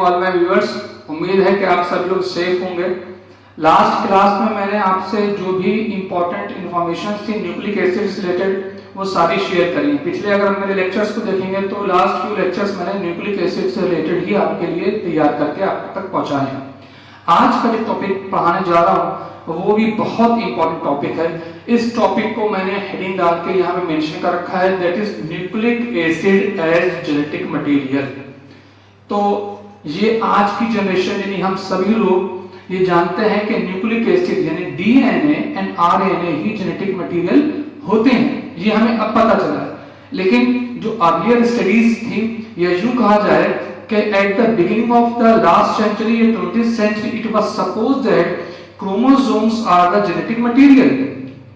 All my viewers. उम्मीद है कि आप सब लोग सेफ होंगे। लास्ट क्लास में मैंने आपसे जो भी इंपॉर्टेंट इंफॉर्मेशन थी न्यूक्लिक एसिड से रिलेटेड वो सारी शेयर करी। पिछले अगर मेरे लेक्चर्स को देखेंगे तो लास्ट फ्यू लेक्चर्स मैंने न्यूक्लिक एसिड से रिलेटेड ही आपके लिए तैयार करके आप तक पहुंचाए हैं। आज का जो टॉपिक पढ़ाने जा रहा हूँ वो भी बहुत इंपॉर्टेंट टॉपिक है। इस टॉपिक को मैंने हेडिंग डाल के यहाँ पे मेंशन कर रखा है, that is nucleic acid as genetic material. तो ये आज की जनरेशन यानी हम सभी लोग ये जानते हैं कि न्यूक्लिक एसिड यानी DNA and RNA he genetic material होते हैं, ये हमें अब पता चला है। लेकिन जो अर्लियर स्टडीज थी या यूं कहा जाए कि at the beginning of the last century या 20th century it was supposed that chromosomes are the genetic material,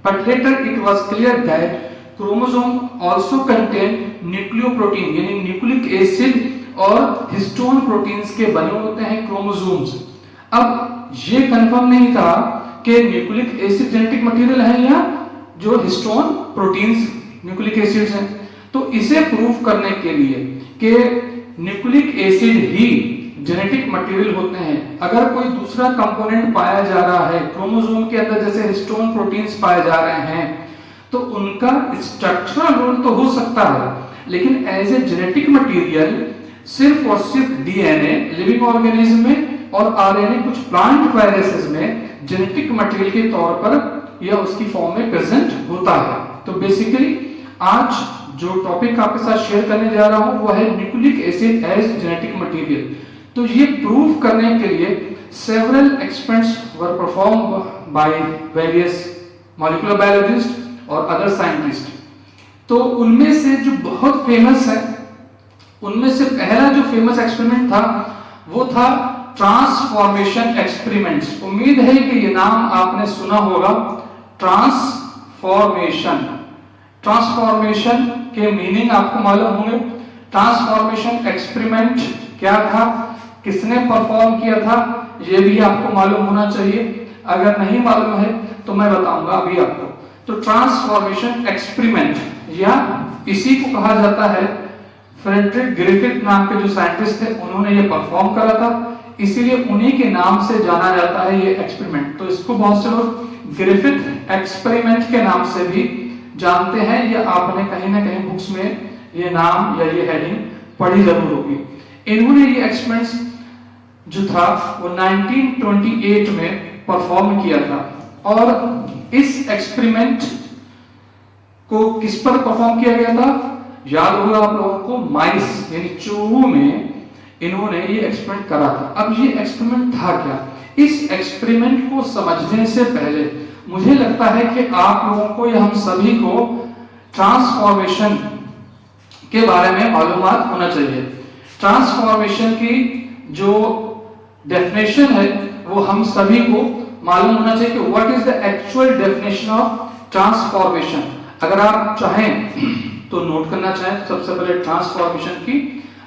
but later it was clear that chromosome also contain nucleoprotein यानी न्यूक्लिक एसिड और histone proteins के बने होते हैं chromosomes. अब ये confirm नहीं था कि न्यूक्लिक एसिड जेनेटिक मटेरियल है या जो हिस्टोन प्रोटीन्स न्यूक्लिक एसिड्स हैं। तो इसे प्रूव करने के लिए कि न्यूक्लिक एसिड ही जेनेटिक मटेरियल होते हैं, अगर कोई दूसरा कंपोनेंट पाया जा रहा है क्रोमोसोम के अंदर जैसे हिस्टोन प्रोटीन्स पाए जा रहे हैं तो उनका स्ट्रक्चरल रोल तो हो सकता है, लेकिन एज ए जेनेटिक मटेरियल सिर्फ और सिर्फ डीएनए लिविंग ऑर्गेनिज्म में और आरएनए कुछ प्लांट वायरसेस में जेनेटिक मटेरियल के तौर पर या उसकी फॉर्म में प्रेजेंट होता है। तो बेसिकली आज जो टॉपिक आपके साथ शेयर करने जा रहा हूं वो है nucleic acid as genetic material. तो ये प्रूव करने के लिए several experiments were perform by various molecular biologist और अदर साइंटिस्ट। तो उनमें से जो बहुत फेमस है, उनमें से पहला जो फेमस एक्सपेरिमेंट था वो था ट्रांसफॉर्मेशन एक्सपेरिमेंट्स। उम्मीद है कि ये नाम आपने सुना होगा, ट्रांसफॉर्मेशन। ट्रांसफॉर्मेशन के मीनिंग आपको मालूम होंगे। ट्रांसफॉर्मेशन एक्सपेरिमेंट क्या था, किसने परफॉर्म किया था, ये भी आपको मालूम होना चाहिए। अगर नहीं मालूम है तो मैं बताऊंगा अभी आपको। तो ट्रांसफॉर्मेशन एक्सपेरिमेंट या इसी को कहा जाता है, फ्रेडरिक ग्रिफिथ नाम के जो साइंटिस्ट थे उन्होंने ये परफॉर्म करा था, इसीलिए उन्हीं के नाम से जाना जाता है ये एक्सपेरिमेंट। तो इसको बहुत से लोग ग्रिफिथ एक्सपेरिमेंट के नाम से भी जानते हैं, या आपने कहीं ना कहीं बुक्स में ये नाम या ये हेडिंग पढ़ी जरूर होगी। इन्होंने ये एक्सपेरिमेंट्स जो था वो 1928 में परफॉर्म किया था, और इस एक्सपेरिमेंट को किस पर परफॉर्म किया गया था, याद होगा आप लोगों को, माइस यानी चूहों में इन्होंने ये एक्सपेरिमेंट करा था। अब ये एक्सपेरिमेंट था क्या, इस एक्सपेरिमेंट को समझने से पहले मुझे लगता है कि आप लोगों को या हम सभी को ट्रांसफॉर्मेशन के बारे में मालूमात होना चाहिए। ट्रांसफॉर्मेशन की जो डेफिनेशन है वो हम सभी को मालूम होना चाहिए कि what is the actual definition of transformation. अगर आप चाहें तो नोट करना चाहें सबसे पहले ट्रांसफॉर्मेशन की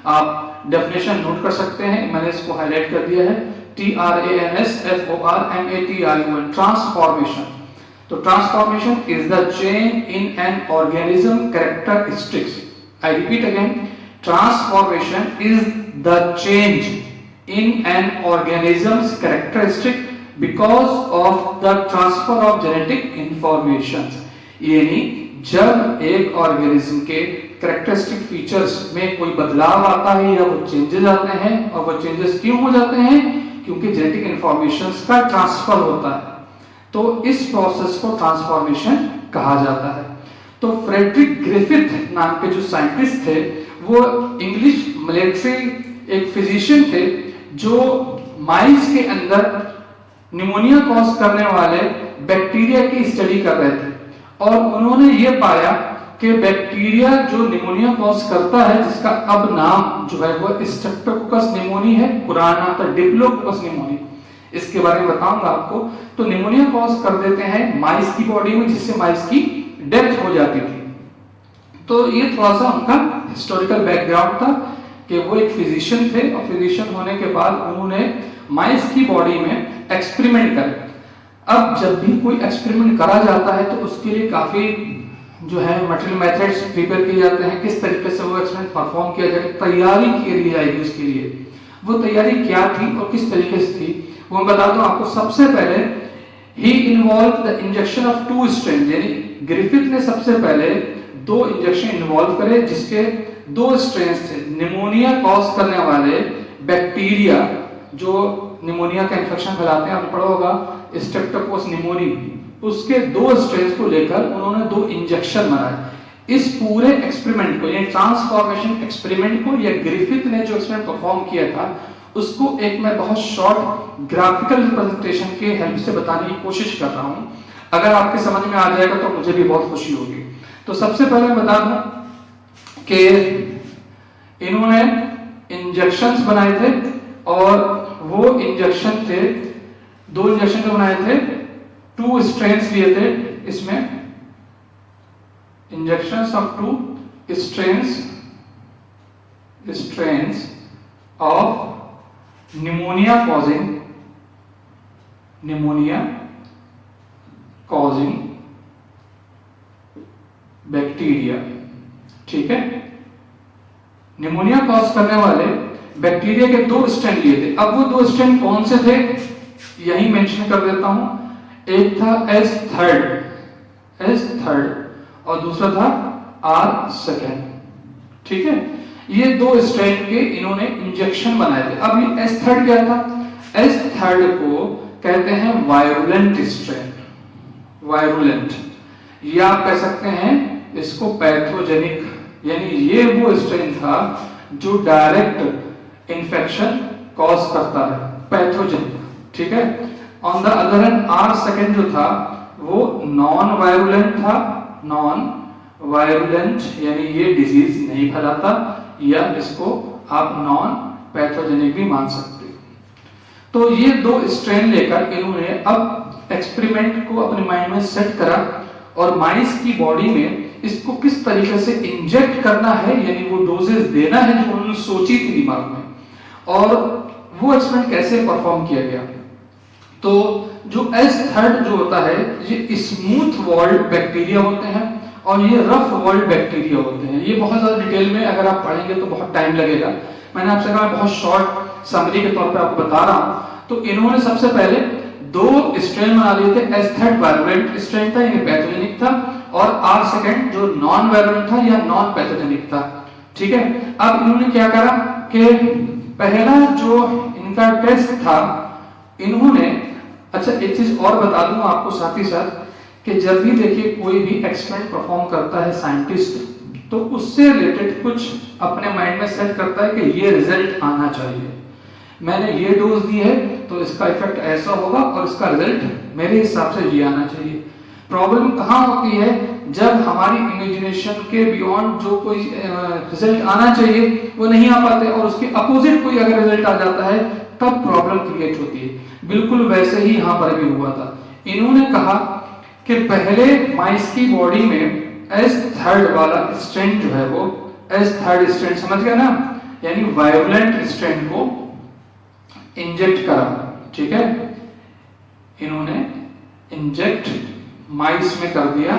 आप डेफिनेशन नोट कर सकते हैं, मैंने इसको हाईलाइट कर दिया है, TRANSFORMATION, ट्रांसफॉर्मेशन। तो transformation is the change in an organism characteristics. I repeat again, transformation is the change in an organism's characteristic because of the transfer of genetic information। यानी जब एक ऑर्गेनिज्म के कैरेक्टरिस्टिक फीचर्स में कोई बदलाव आता है या वो चेंजेस आते हैं, और वो चेंजेस क्यों हो जाते हैं, क्योंकि जेनेटिक इंफॉर्मेशन का ट्रांसफर होता है। तो इस प्रोसेस को ट्रांसफॉर्मेशन कहा जाता है। तो फ्रेडरिक ग्रिफिथ नाम के जो साइंटिस्ट थे वो इंग्लिश मिलिट्री एक फिजिशियन थे जो माइस के अंदर निमोनिया कॉज करने वाले बैक्टीरिया की स्टडी कर रहे थे, और उन्होंने ये पाया कि बैक्टीरिया जो निमोनिया कॉज करता है, जिसका अब नाम जो है वो स्ट्रेप्टोकोकस निमोनी है, पुराना नाम था डिप्लोकोकस निमोनी, इसके बारे में बताऊंगा आपको। तो निमोनिया कॉज कर देते हैं माइस की बॉडी में, जिससे माइस की डेथ हो जाती थी। तो ये थोड़ा सा उनका हिस्टोरिकल बैकग्राउंड था कि वो एक फिजिशियन थे, और फिजिशियन होने के बाद उन्होंने माइस की बॉडी में एक्सपेरिमेंट करे। अब जब भी कोई एक्सपेरिमेंट करा जाता है तो उसके लिए काफी जो है मटेरियल मेथड्स प्रिपेयर किए जाते हैं, किस तरीके से वो एक्सपेरिमेंट परफॉर्म किया जाए, तैयारी की जाएगी उसके लिए। वो तैयारी क्या थी और किस तरीके से थी वो मैं बता दूं आपको। सबसे पहले ही involve the injection of 2 strain, यानी ग्रिफिथ ने सबसे पहले 2 इंजेक्शन इन्वॉल्व करे जिसके 2 स्ट्रेन थे। निमोनिया कॉज करने वाले बैक्टीरिया जो निमोनिया का इन्फेक्शन फैलाते हैं, आपने पढ़ा होगा स्ट्रेप्टोकोकस निमोनी, उसके 2 स्ट्रेन को लेकर उन्होंने 2 इंजेक्शन बनाए। इस पूरे एक्सपेरिमेंट को, यानी ट्रांसफॉर्मेशन एक्सपेरिमेंट को, या ग्रिफिथ ने जो एक्सपेरिमेंट परफॉर्म किया था उसको एक मैं बहुत शॉर्ट ग्राफिकल रिप्रेजेंटेशन के हेल्प से बताने की कोशिश कर रहा हूं। अगर आपके समझ में आ जाएगा तो मुझे भी बहुत खुशी होगी। तो सबसे पहले मैं बता दूं कि इन्होंने इंजेक्शंस बनाए थे और वो इंजेक्शन थे, 2 इंजेक्शन जो बनाए थे, 2 स्ट्रेन्स लिए थे। इसमें injections of 2 strains of pneumonia causing bacteria, ठीक है। निमोनिया कॉज करने वाले बैक्टीरिया के 2 स्ट्रेन लिए थे। अब वो 2 स्ट्रेन कौन से थे यही मेंशन कर देता हूं। एक था एस थर्ड और दूसरा था आर सेकेंड, ठीक है। ये 2 स्ट्रेन के इन्होंने इंजेक्शन बनाए थे। अब ये एस थर्ड क्या था? एस थर्ड को कहते हैं वायरुलेंट स्ट्रेन, वायरुलेंट, या आप कह सकते हैं इसको पैथोजेनिक, यानी ये वो स्ट्रेन था जो डायरेक्ट इन्फेक्शन कॉज करता है, पैथोजेनिक, ठीक है। On the other hand R second जो था वो नॉन वायरुलेंट था, नॉन वायरुलेंट, यानी ये डिजीज नहीं फैलाता, या इसको आप नॉन पैथोजेनिक भी मान सकते। तो ये 2 स्ट्रेन लेकर इन्होंने अब एक्सपेरिमेंट को अपने माइंड में सेट करा और माइस की बॉडी में इसको किस तरीके से इंजेक्ट करना है, यानी वो डोजेस देना है जो उन्होंने सोची थी दिमाग में, और वो एक्सपेरिमेंट कैसे परफॉर्म किया गया। तो जो एस थर्ड जो होता है ये स्मूथ वॉल्ड बैक्टीरिया होते हैं और ये रफ वॉल्ड बैक्टीरिया होते हैं। ये बहुत ज्यादा डिटेल में अगर आप पढ़ेंगे तो बहुत टाइम लगेगा। मैंने आपसे कहा बहुत शॉर्ट समरी के तौर पे आपको बता रहा हूं। तो इन्होंने सबसे पहले 2 स्ट्रेन बना लिए थे। एस थर्ड वायरुलेंट स्ट्रेन था, यानी पैथोजेनिक था, और आर सेकेंड जो नॉन वायरुलेंट था या नॉन पैथोजेनिक था, ठीक है। अब इन्होंने क्या करा कि पहला जो इनका टेस्ट था, इन्होंने, अच्छा एक चीज और बता दूं आपको साथ ही साथ कि जब भी देखिए कोई भी एक्सपेरिमेंट परफॉर्म करता है साइंटिस्ट, तो उससे रिलेटेड कुछ अपने माइंड में सेट करता है कि ये रिजल्ट आना चाहिए, मैंने ये डोज दी है तो इसका इफेक्ट ऐसा होगा और इसका रिजल्ट मेरे हिसाब से ये आना चाहिए। प्रॉब्लम कहाँ होती है? जब हमारी इमेजिनेशन के बियॉन्ड जो कोई रिजल्ट आना चाहिए वो नहीं आ पाते और उसके अपोजिट कोई अगर रिजल्ट आ जाता है तब प्रॉब्लम क्रिएट होती है। बिल्कुल वैसे ही यहाँ पर भी हुआ था। इन्होंने कहा कि पहले माइस की बॉडी में एस थर्ड वाला स्ट्रेन जो है वो एस थर्ड स्ट्रेन, समझ गया ना, यानी वायरुलेंट स्ट्रेन को इंजेक्ट करा, ठीक है। इन्होंने इंजेक्ट माइस में कर दिया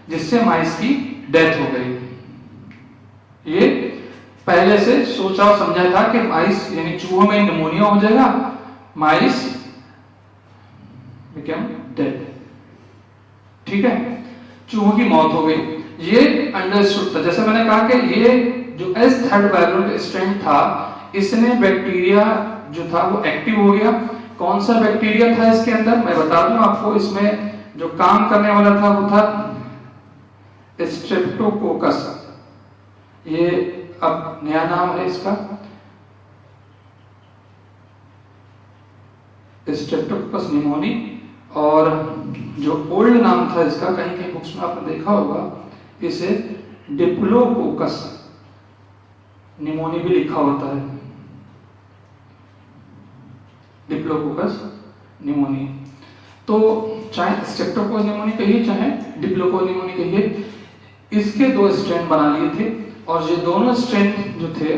जिससे माइस की डेथ हो गई। ये पहले से सोचा और समझा था कि माइस यानी चूहों में निमोनिया हो जाएगा, माइस बिकम डेड, ठीक है, चूहों की मौत हो गई। ये अंडरस्टूड था। जैसे मैंने कहा कि ये जो एस थर्ड वायरुलेंट स्ट्रेन था इसने बैक्टीरिया जो था वो एक्टिव हो गया। कौन सा बैक्टीरिया था इसके अंदर मैं बता दूं आपको। इसमें जो काम करने वाला था वो था स्ट्रेप्टोकोकस। ये अब नया नाम है इसका, स्ट्रेप्टोकोकस निमोनी, और जो ओल्ड नाम था इसका, कहीं कहीं बुक्स में आपने देखा होगा इसे डिप्लोकोकस निमोनी भी लिखा होता है, डिप्लोकोकस निमोनी। तो चाहे स्ट्रेप्टोकोकस निमोनी कहिए चाहे डिप्लोकोकस निमोनी कहिए, इसके 2 स्ट्रेन बना लिए थे और ये दोनों स्ट्रेन जो थे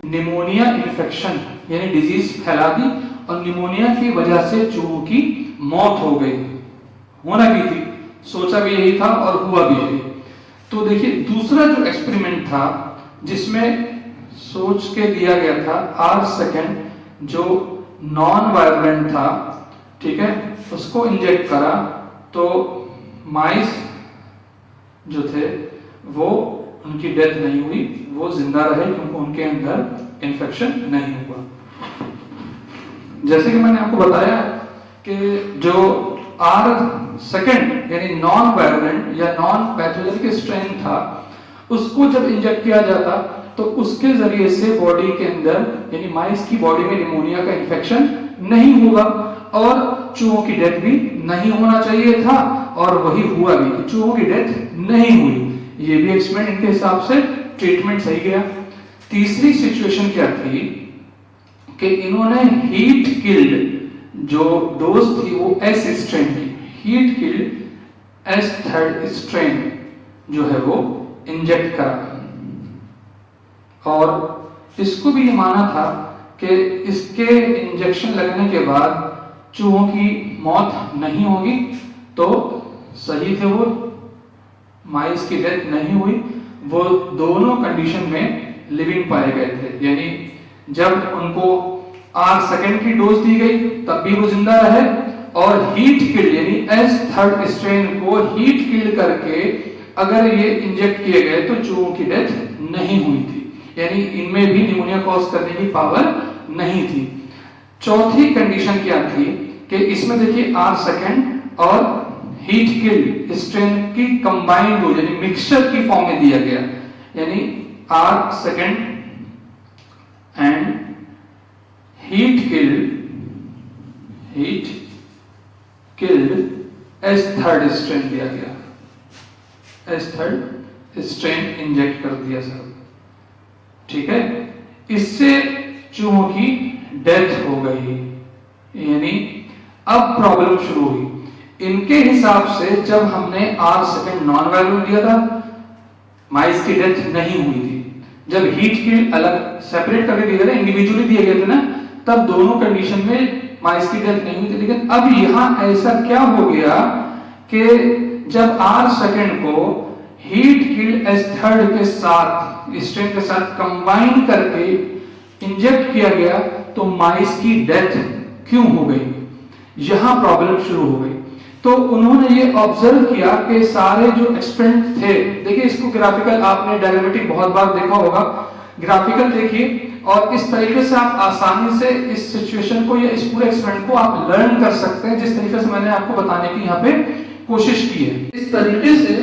निमोनिया इन्फेक्शन यानी डिजीज फैला दी और निमोनिया की वजह से चूहों की मौत हो गई। होना भी थी, सोचा भी यही था और हुआ भी यही। तो देखिए दूसरा जो एक्सपेरिमेंट था जिसमें सोच के दिया गया था आर सेकेंड जो नॉन वायलेंट था, ठीक है, उसको इंजेक्ट करा तो माइस जो थे वो उनकी डेथ नहीं हुई, वो जिंदा रहे क्योंकि उनके अंदर इन्फेक्शन नहीं हुआ। जैसे कि मैंने आपको बताया कि जो आर सेकेंड यानी नॉन वायलेंट या नॉन पैथोजेनिक स्ट्रेन था, उसको जब इंजेक्ट किया जाता तो उसके जरिए से बॉडी के अंदर यानी माइस की बॉडी में निमोनिया का इन्फेक्शन नहीं होगा और चूहों की डेथ भी नहीं होना चाहिए था, और वही हुआ भी कि चूहों की डेथ नहीं हुई। ये भी एक्सपेरिमेंट इनके हिसाब से ट्रीटमेंट सही गया। तीसरी सिचुएशन क्या थी कि इन्होंने हीट किल्ड जो डोज थी वो एस स्ट्रेन की, heat killed S third strain जो है वो इंजेक्ट करा, और इसको भी ये माना था कि इसके इंजेक्शन लगने के बाद चूहों की मौत नहीं होगी, तो सही थे वो, माइस की डेथ नहीं हुई, वो दोनों कंडीशन में लिविंग पाए गए थे। यानी जब उनको आर सेकेंड की डोज दी गई तब भी वो जिंदा रहे, और हीट किल्ड यानी एस थर्ड स्ट्रेन को हीट किल्ड करके अगर ये इंजेक्ट किए गए तो चूहों की डेथ नहीं हुई थी, यानी इनमें भी निमोनिया कॉज करने की पावर नहीं थी। चौथी कंडीशन क्या थी कि इसमें देखिए आर सेकेंड और हीट किल्ड स्ट्रेन की कंबाइंड डोज यानी मिक्सचर की फॉर्म में दिया गया, यानी R second and heat killed S third strain दिया गया, एस थर्ड स्ट्रेन इंजेक्ट कर दिया सर, ठीक है। इससे चूहों की डेथ हो गई, यानी अब प्रॉब्लम शुरू हुई। इनके हिसाब से जब हमने आर सेकेंड नॉन वायलेंट दिया था माइस की डेथ नहीं हुई थी, जब हीट किल्ड अलग सेपरेट करके दिए थे, इंडिविजुअली दिए गए थे ना, तब दोनों कंडीशन में माइस की डेथ नहीं हुई थी। लेकिन अब यहां ऐसा क्या हो गया कि जब आर सेकेंड को हीट किल्ड एस थर्ड के साथ स्ट्रेन के साथ कंबाइन करके इंजेक्ट किया गया तो माइस की डेथ क्यों हो गई, यहां प्रॉब्लम शुरू हो गई। तो उन्होंने ये ऑब्जर्व किया कि सारे जो एक्सपेरिमेंट थे, देखिए इसको ग्राफिकल आपने डायग्रामेटिक बहुत बार देखा होगा, ग्राफिकल देखिए और इस तरीके से आप आसानी से इस सिचुएशन को या इस पूरे एक्सपेरिमेंट को आप लर्न कर सकते हैं, जिस तरीके से मैंने आपको बताने की यहाँ पे कोशिश की है। इस तरीके से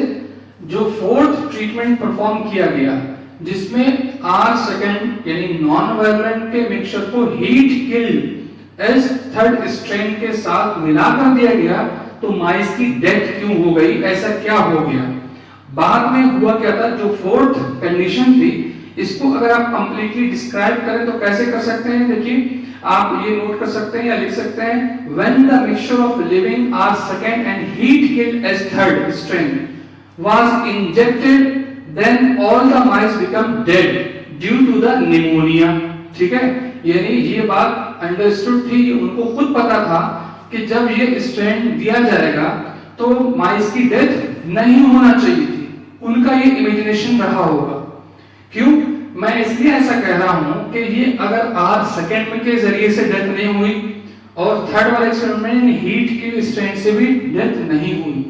जो फोर्थ ट्रीटमेंट परफॉर्म किया गया जिसमें आर सेकेंड यानी नॉन वायलेंट के मिक्सचर को heat killed S third strain के साथ मिलाकर दिया गया, तो माइस की डेथ क्यों हो गई, ऐसा क्या हो गया। बाद में हुआ क्या था, जो फोर्थ कंडीशन थी, इसको अगर आप कंप्लीटली डिस्क्राइब करें तो कैसे कर सकते हैं, देखिए आप ये नोट कर सकते हैं या लिख सकते हैं, when the mixture of living R second and heat killed S third strain was injected, then all the mice become dead due to the pneumonia, ठीक है। यानी ये बात अंडरस्टूड थी, उनको खुद पता था कि जब ये स्ट्रेन दिया जाएगा तो माइस की डेथ नहीं होना चाहिए थी, उनका ये इमेजिनेशन रहा होगा। क्यों मैं इसलिए ऐसा कह रहा हूं कि ये अगर आर सेकेंड के जरिए से डेथ नहीं हुई और थर्ड वाले एक्सपेरिमेंट हीट की स्ट्रेन से भी डेथ नहीं हुई,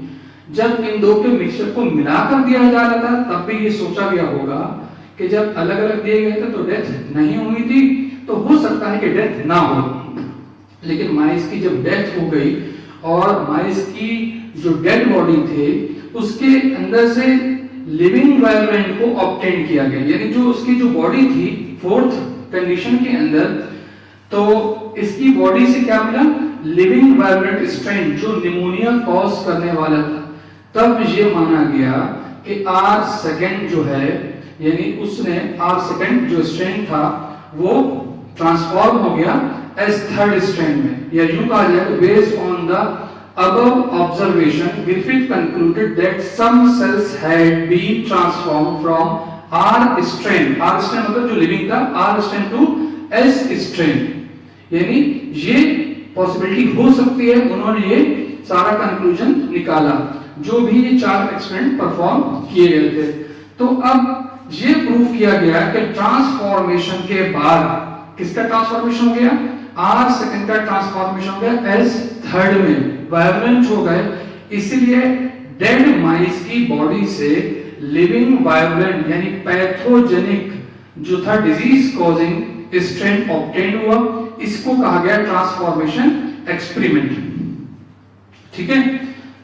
जब इन दो के मिक्सचर को मिलाकर दिया जा रहा था तब भी ये सोचा गया होगा कि जब अलग अलग दिए गए थे तो डेथ नहीं हुई थी, तो हो सकता है कि डेथ ना हो। लेकिन माइस की जब डेथ हो गई और माइस की जो डेड बॉडी थे उसके अंदर से लिविंग वायलेंट को ऑब्टेन किया गया, यानी जो उसकी जो बॉडी थी फोर्थ कंडीशन के अंदर, तो इसकी बॉडी से क्या मिला, लिविंग वायलेंट स्ट्रेन जो निमोनिया कॉज करने वाला था। तब ये माना गया कि आर सेकेंड जो है यानी उसने आर सेकेंड जो स्ट्रेन था वो ट्रांसफॉर्म हो गया एस थर्ड स्ट्रेन में, या यूं कहा जाए based on the above observation Griffith concluded that some cells had been transformed from R strain मतलब जो लिविंग था R strain to S strain, यानी ये पॉसिबिलिटी हो सकती है। उन्होंने ये सारा कंक्लूजन निकाला जो भी ये चार एक्सपेरिमेंट परफॉर्म किए गए थे। तो अब ये प्रूव किया गया कि ट्रांसफॉर्मेशन के बाद किसका ट्रांसफॉर्मेशन हो गया, R सेकंड का ट्रांसफॉर्मेशन हो गया S थर्ड में, वायब्रेंट हो गए, इसलिए डेड माइस की बॉडी से लिविंग वायब्रेंट यानी पैथोजेनिक जो था डिजीज कॉजिंग स्ट्रेन ऑब्टेन हुआ। इसको कहा गया ट्रांसफॉर्मेशन एक्सपेरिमेंट। ठीक है,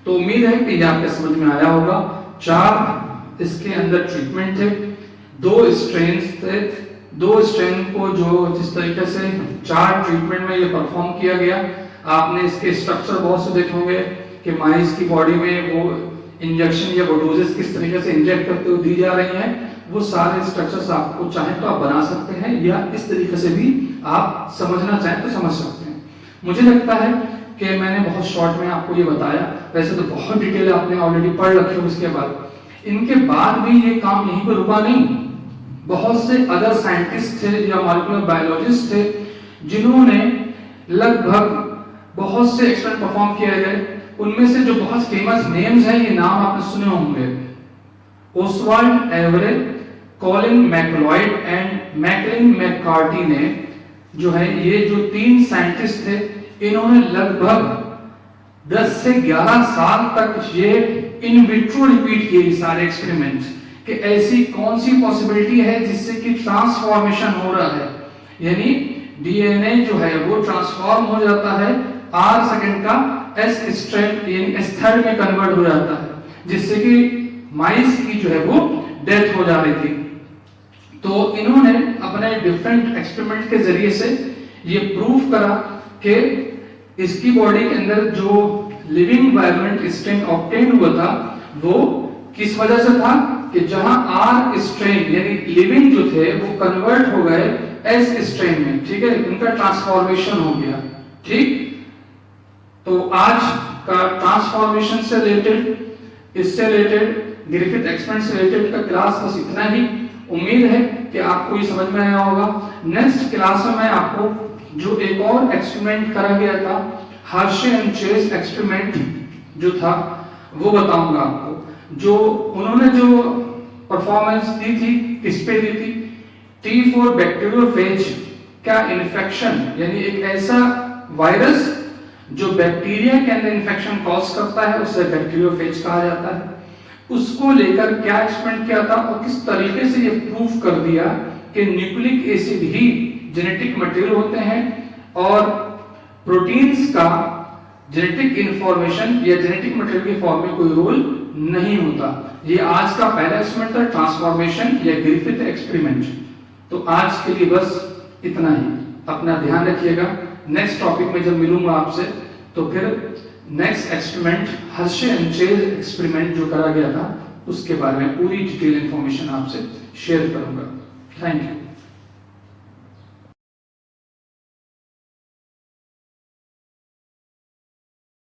तो उम्मीद है कि ये आपके समझ में आया होगा। 4 इसके अंदर ट्रीटमेंट थे, 2 स्ट्रेन्स थे, 2 स्ट्रेन को जो जिस तरीके से 4 ट्रीटमेंट में ये परफॉर्म किया गया। आपने इसके स्ट्रक्चर बहुत से देखे होंगे कि माइस की बॉडी में वो इंजेक्शन या वो डोजेस किस तरीके से इंजेक्ट करते हुए दी जा रही हैं। वो सारे स्ट्रक्चर्स आपको चाहे तो आप बना सकते हैं या इस तरीके से भी आप समझना चाहें तो समझ सकते हैं। मुझे लगता है कि मैंने बहुत शॉर्ट में आपको ये बताया, वैसे तो बहुत डिटेल आपने ऑलरेडी पढ़ रखी हो। इसके बाद इनके बाद भी ये काम यहीं पर रुका नहीं, बहुत से अदर साइंटिस्ट थे या मॉलिक्यूलर बायोलॉजिस्ट थे जिन्होंने लगभग बहुत से एक्सपेरिमेंट परफॉर्म किए गए। उनमें से जो बहुत फेमस नेम्स हैं, ये नाम आपने सुने होंगे, Oswald Avery, Colin MacLeod and Maclyn McCarty ने जो है, ये जो 3 साइंटिस्ट थे, इन्होंने लगभग 10 से 11 साल तक ये इन विट्रो रिपीट किए सारे एक्सपेरिमेंट्स कि ऐसी कौन सी पॉसिबिलिटी है जिससे कि ट्रांसफॉर्मेशन हो रहा है, यानी डीएनए जो है वो ट्रांसफॉर्म हो जाता है, R सेकंड का S स्ट्रैंड यानी S थर्ड में कन्वर्ट हो जाता है, जिससे कि माइस की जो है वो डेथ हो जा रही थी। तो इन्होंने अपने डिफरेंट एक्सपेरिमेंट के जरिए से ये प्रूव करा कि इसकी बॉडी के अंदर जो लिविंग वायब्रेंट स्ट्रेन ऑब्टेन हुआ था वो किस वजह से था कि जहां R स्ट्रेन यानी लिविंग जो थे वो कन्वर्ट हो गए S स्ट्रेन में। ठीक है, उनका ट्रांसफॉर्मेशन हो गया। ठीक, तो आज का ट्रांसफॉर्मेशन से रिलेटेड, इससे रिलेटेड, ग्रिफिथ एक्सपेरिमेंट से रिलेटेड का क्लास बस इतना ही। उम्मीद है कि आपको ये समझ में आया होगा। नेक्स्ट क्लास में मैं आपको जो एक और एक्सपेरिमेंट करा गया था, हर्शे एंड चेज एक्सपेरिमेंट जो था वो बताऊंगा आपको। जो उन्होंने जो परफॉर्मेंस दी थी, किस पे दी थी, T4 बैक्टीरियोफेज का इन्फेक्शन यानी एक ऐसा वायरस जो बैक्टीरिया के अंदर इन्फेक्शन कॉज करता है, उसे बैक्टीरियोफेज कहा जाता है। उसको लेकर क्या एक्सपेरिमेंट किया था और किस तरीके से ये प्रूफ कर दिया कि न्यूक्लिक एसिड ही जेनेटिक मटेरियल होते हैं और प्रोटीन्स का जेनेटिक इंफॉर्मेशन या जेनेटिक मटेरियल के फॉर्म में कोई रोल नहीं होता। ये आज का पहला एक्सपेरिमेंट था, ट्रांसफॉर्मेशन या ग्रिफिथ एक्सपेरिमेंट। तो आज के लिए बस इतना ही। अपना ध्यान रखिएगा। नेक्स्ट टॉपिक में जब मिलूंगा आपसे तो फिर next experiment Hershey and chase experiment जो करा गया था उसके बारे में पूरी डिटेल इंफॉर्मेशन आपसे शेयर करूंगा। Thank you.